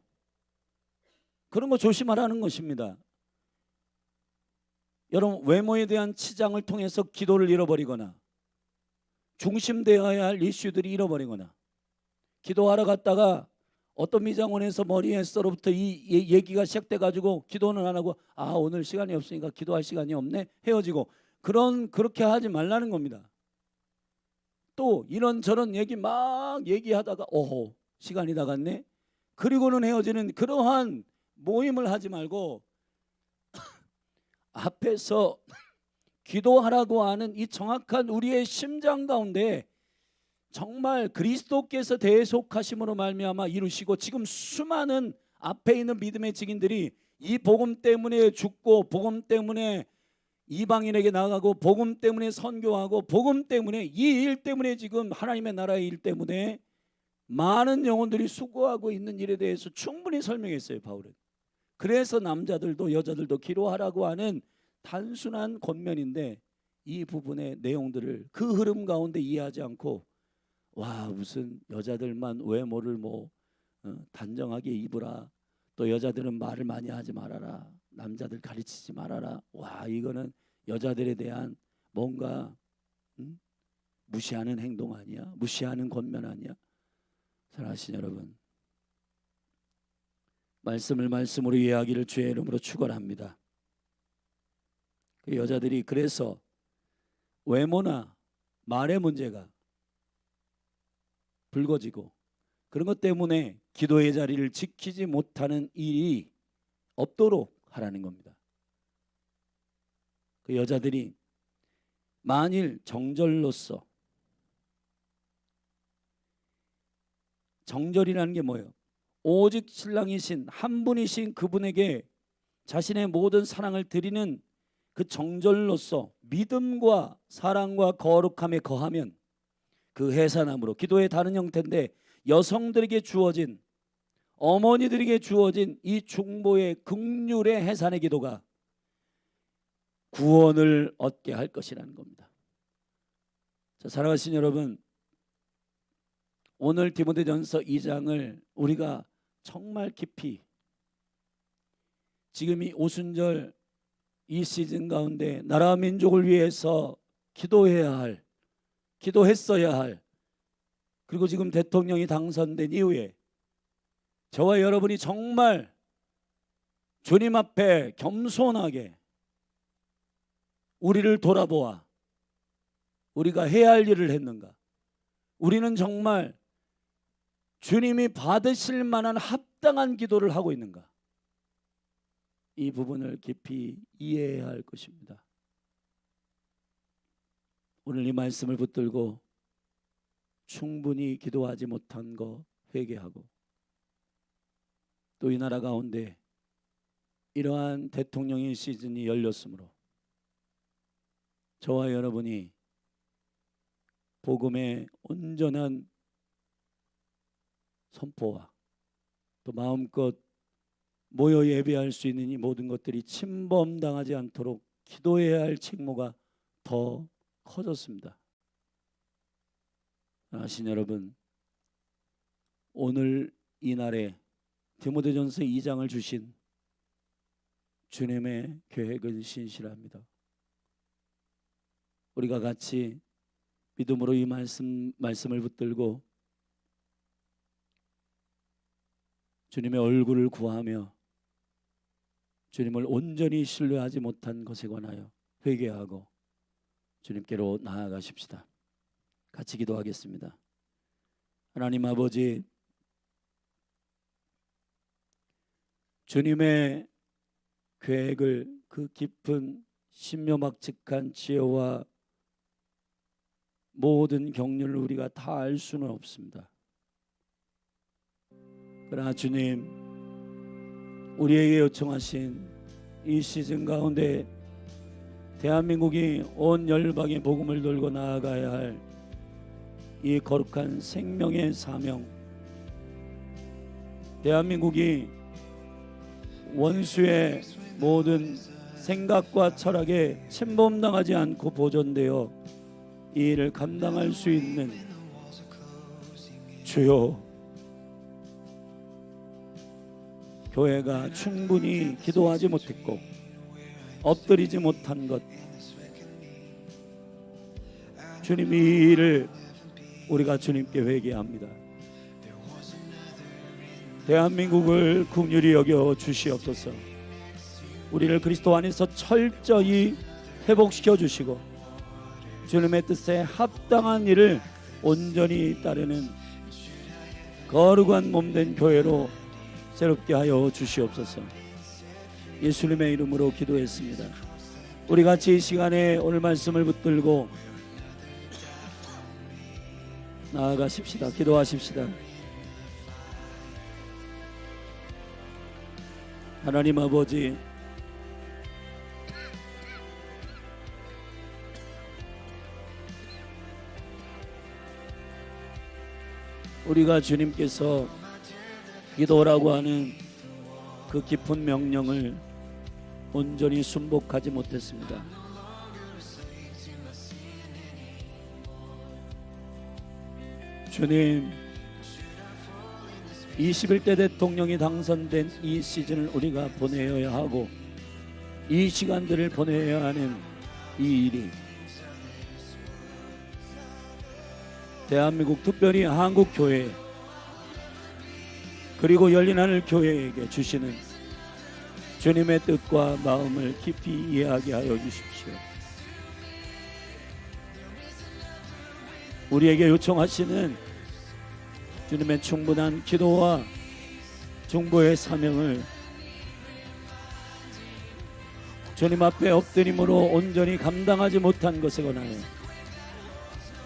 그런 거 조심하라는 것입니다. 여러분, 외모에 대한 치장을 통해서 기도를 잃어버리거나 중심되어야 할 이슈들이 잃어버리거나, 기도하러 갔다가 어떤 미장원에서 머리에 썰어부터 이 얘기가 시작돼가지고 기도는 안 하고 오늘 시간이 없으니까 기도할 시간이 없네, 헤어지고, 그렇게 하지 말라는 겁니다. 또 이런저런 얘기 막 얘기하다가 오호 시간이 다 갔네, 그리고는 헤어지는 그러한 모임을 하지 말고 앞에서 기도하라고 하는 이 정확한 우리의 심장 가운데 정말 그리스도께서 대속하심으로 말미암아 이루시고, 지금 수많은 앞에 있는 믿음의 증인들이 이 복음 때문에 죽고 복음 때문에 이방인에게 나가고 복음 때문에 선교하고 복음 때문에 이 일 때문에 지금 하나님의 나라의 일 때문에 많은 영혼들이 수고하고 있는 일에 대해서 충분히 설명했어요, 바울은. 그래서 남자들도 여자들도 기도하라고 하는 단순한 권면인데 이 부분의 내용들을 그 흐름 가운데 이해하지 않고 무슨 여자들만 외모를 단정하게 입으라, 또 여자들은 말을 많이 하지 말아라, 남자들 가르치지 말아라, 이거는 여자들에 대한 뭔가 무시하는 행동 아니야? 무시하는 권면 아니야? 사랑하시는 여러분, 말씀을 말씀으로 이해하기를 주의 이름으로 축원합니다. 그 여자들이 그래서 외모나 말의 문제가 불거지고 그런 것 때문에 기도의 자리를 지키지 못하는 일이 없도록 하라는 겁니다. 그 여자들이 만일 정절로서, 정절이라는 게 뭐예요? 오직 신랑이신 한 분이신 그분에게 자신의 모든 사랑을 드리는 그 정절로서 믿음과 사랑과 거룩함에 거하면 그 해산함으로, 기도의 다른 형태인데 여성들에게 주어진, 어머니들에게 주어진 이 중보의 긍휼의 해산의 기도가 구원을 얻게 할 것이라는 겁니다. 자, 사랑하신 여러분, 오늘 디모데전서 2장을 우리가 정말 깊이 지금 이 오순절 이 시즌 가운데 나라와 민족을 위해서 기도해야 할, 기도했어야 할, 그리고 지금 대통령이 당선된 이후에 저와 여러분이 정말 주님 앞에 겸손하게 우리를 돌아보아 우리가 해야 할 일을 했는가, 우리는 정말 주님이 받으실 만한 합당한 기도를 하고 있는가, 이 부분을 깊이 이해해야 할 것입니다. 오늘 이 말씀을 붙들고 충분히 기도하지 못한 거 회개하고 또 이 나라 가운데 이러한 대통령의 시즌이 열렸으므로 저와 여러분이 복음의 온전한 선포와 또 마음껏 모여 예배할 수 있는 이 모든 것들이 침범당하지 않도록 기도해야 할 책무가 더 커졌습니다. 아신 여러분, 오늘 이 날에 디모데전서 2장을 주신 주님의 계획은 신실합니다. 우리가 같이 믿음으로 이 말씀을 붙들고 주님의 얼굴을 구하며 주님을 온전히 신뢰하지 못한 것에 관하여 회개하고 주님께로 나아가십시다. 같이 기도하겠습니다. 하나님 아버지, 주님의 계획을 그 깊은 신묘막측한 지혜와 모든 경륜을 우리가 다 알 수는 없습니다. 그러나 주님, 우리에게 요청하신 이 시즌 가운데 대한민국이 온 열방의 복음을 들고 나아가야 할 이 거룩한 생명의 사명, 대한민국이 원수의 모든 생각과 철학에 침범당하지 않고 보존되어 이 일을 감당할 수 있는 주요, 교회가 충분히 기도하지 못했고 엎드리지 못한 것, 주님 이 일을 우리가 주님께 회개합니다. 대한민국을 긍휼히 여겨 주시옵소서. 우리를 그리스도 안에서 철저히 회복시켜 주시고 주님의 뜻에 합당한 일을 온전히 따르는 거룩한 몸된 교회로 새롭게 하여 주시옵소서. 예수님의 이름으로 기도했습니다. 우리 같이 이 시간에 오늘 말씀을 붙들고 나아가십시다. 기도하십시다. 하나님 아버지, 우리가 주님께서 기도라고 하는 그 깊은 명령을 온전히 순복하지 못했습니다. 주님, 21대 대통령이 당선된 이 시즌을 우리가 보내야 하고 이 시간들을 보내야 하는 이 일이 대한민국, 특별히 한국교회 그리고 열린하늘 교회에게 주시는 주님의 뜻과 마음을 깊이 이해하게 하여 주십시오. 우리에게 요청하시는 주님의 충분한 기도와 중보의 사명을 주님 앞에 엎드림으로 온전히 감당하지 못한 것에 관하여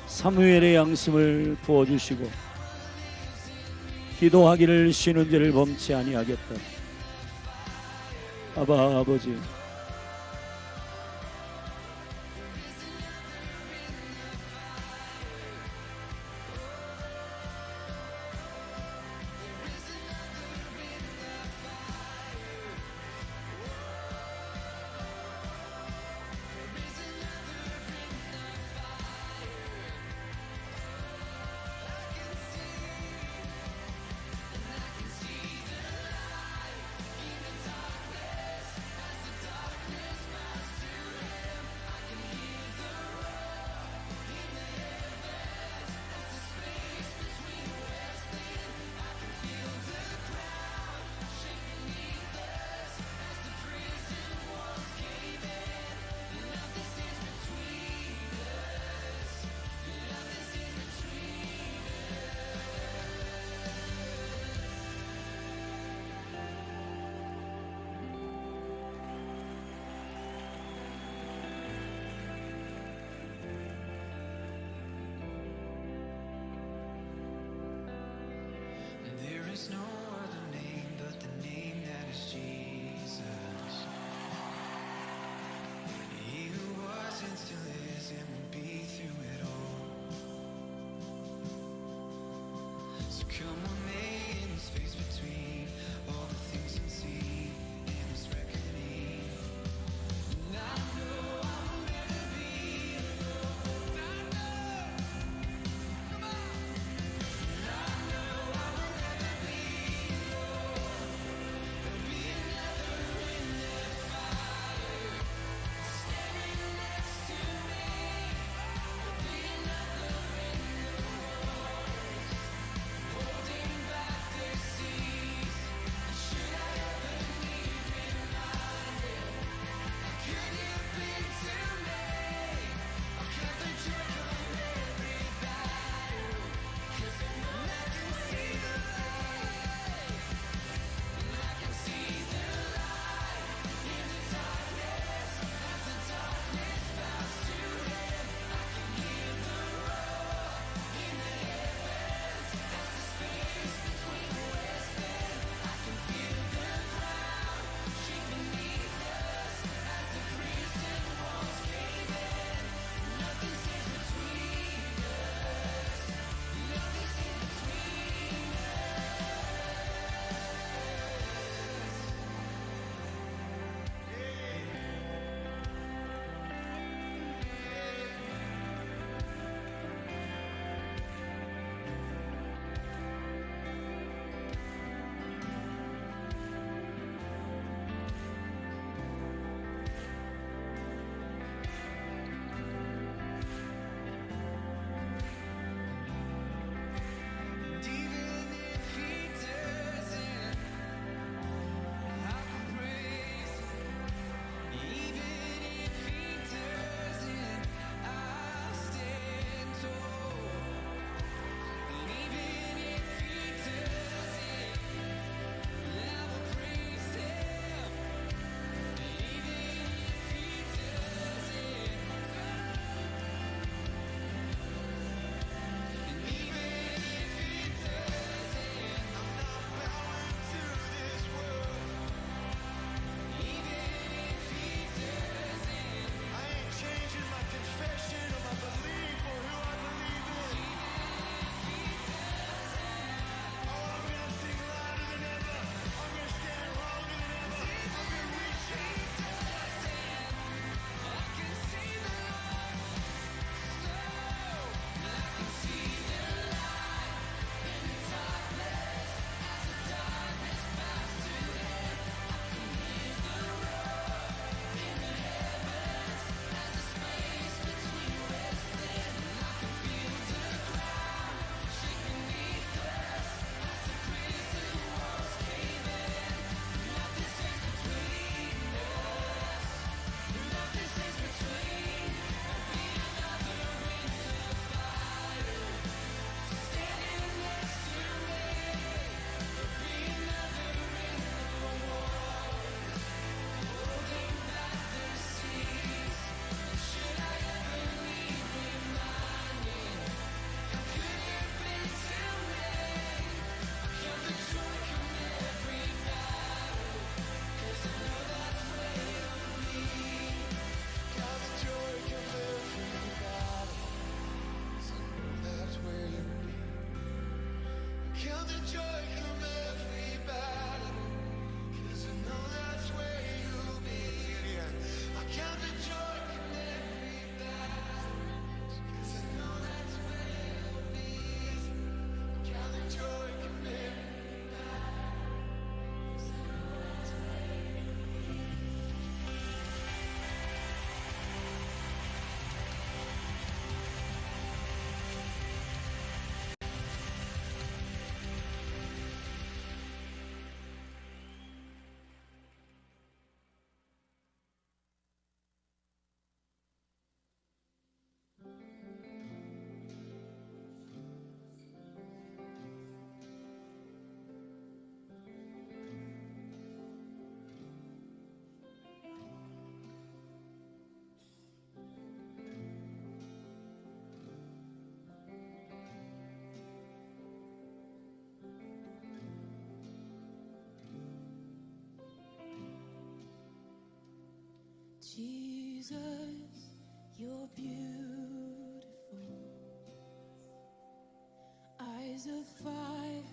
사무엘의 양심을 부어주시고 기도하기를 쉬는 죄를 범치 아니하겠다. 아버지, Come on, make the space between all the things unseen in this reckoning. And I know I will never be alone. I know, come on. And I know I will never be alone. There'll be another in the fire, standing next to me. There'll be another in the waters, holding back the seas. And should I ever need reminded, how could you have been to me? I'll count the joy from every battle, 'cause I know I can see the light. And I can see the light in the darkness. As the darkness bows to him, I can hear the roar in the heavens. As the space between the west and I can feel the ground shake beneath us. As the prison walls cave in, nothing stands between us. Nothing stands between And even if he doesn't, I will praise him. Even if he doesn't, I'll stand tall. And even if he doesn't, I will praise him. And even if he doesn't, and even if he doesn't, I'm not bowing to this world. Even if he doesn't, I ain't changing my confession or my belief or who I believe in. Oh, I'm gonna sing louder than ever. I'm gonna stand stronger than ever. I'm gonna reach out. I can see the light, so I can see the light in the darkness. As the darkness bows to him, I can hear the roar in the heavens. As the space between west and I can feel the ground shake beneath us. As the prison walls cave in, nothing stands between us. Nothing stands between. There'll be another in the fire, standing next to me. There'll be another in the waters, holding back the seas. And should I ever need reminding, how could you have been to me? I'll count the joy come every battle, 'cause I know that's where you'll be. Count the joy come every battle, 'cause I know that's where you'll be. Count the joy come every battle, 'cause I know that's where you'll be. I count the joy come every battle, 'cause I know that's where you'll be. Count the joy come every battle, 'cause I know that's where you'll be. Jesus, you're beautiful. Eyes of fire,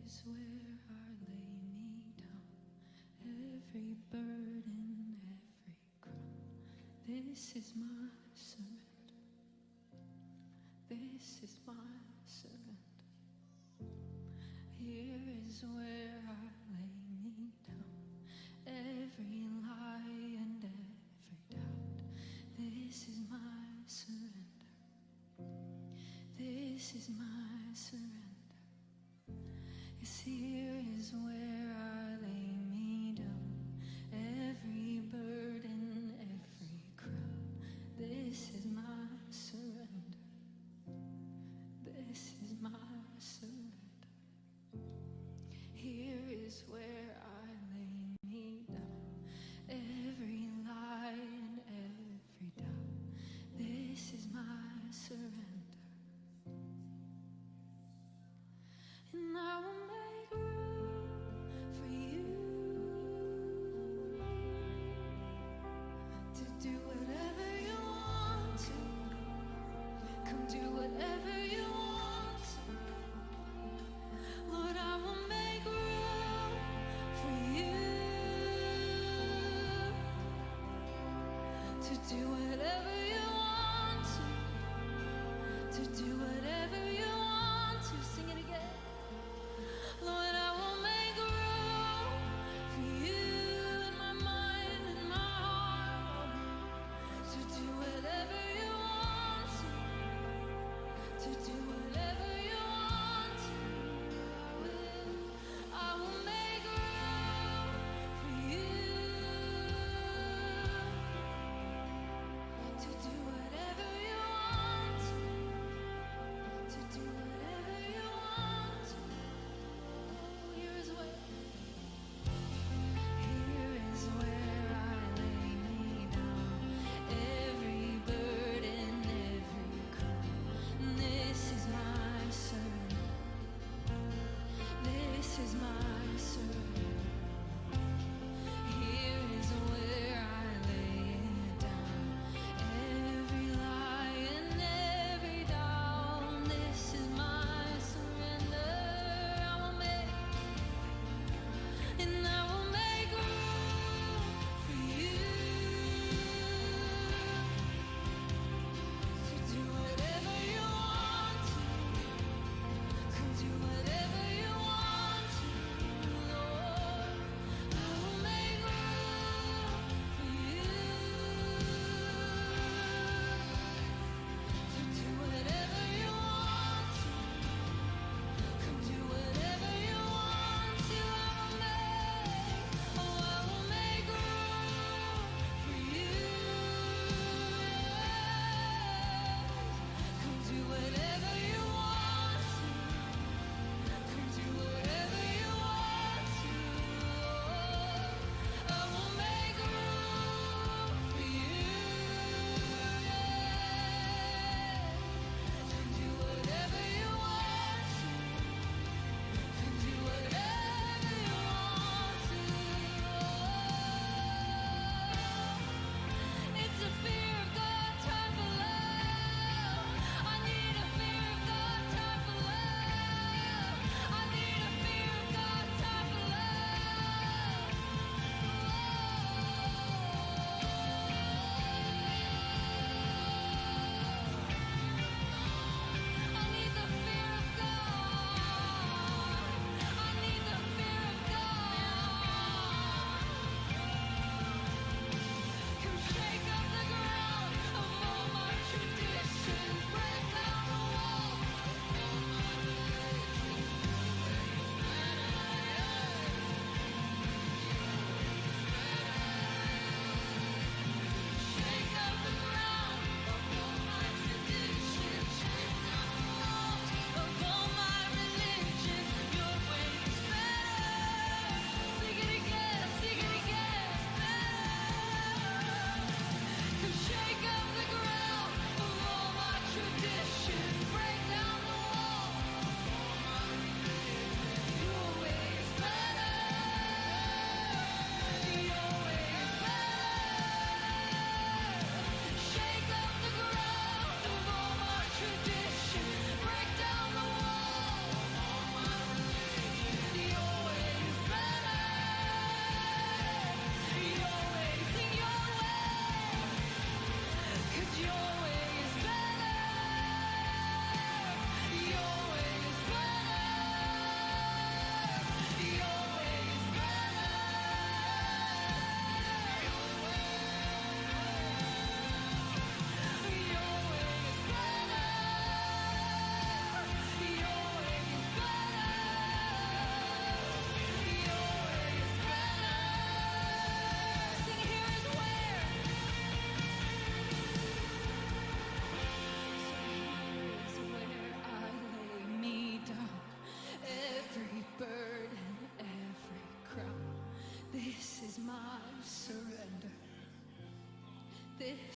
is where I lay me down, every burden, every crown. This is my surrender. This is my surrender. Here is where I lay me down, every lie and every doubt. This is my surrender. This is my surrender. Yes, here is where I lay me down, every burden, every crown. This is my surrender. This is my surrender. Here is where I lay me down, every lie and every doubt. This is my surrender. And I will make room for you to do whatever you want to. Come do whatever you want to. Lord, I will make room for you to do whatever you want to do whatever you want to. Sing it again. Lord, I will make room for you in my mind and my heart, to do whatever you want to do whatever you want to. I will make room for you to my surrender. This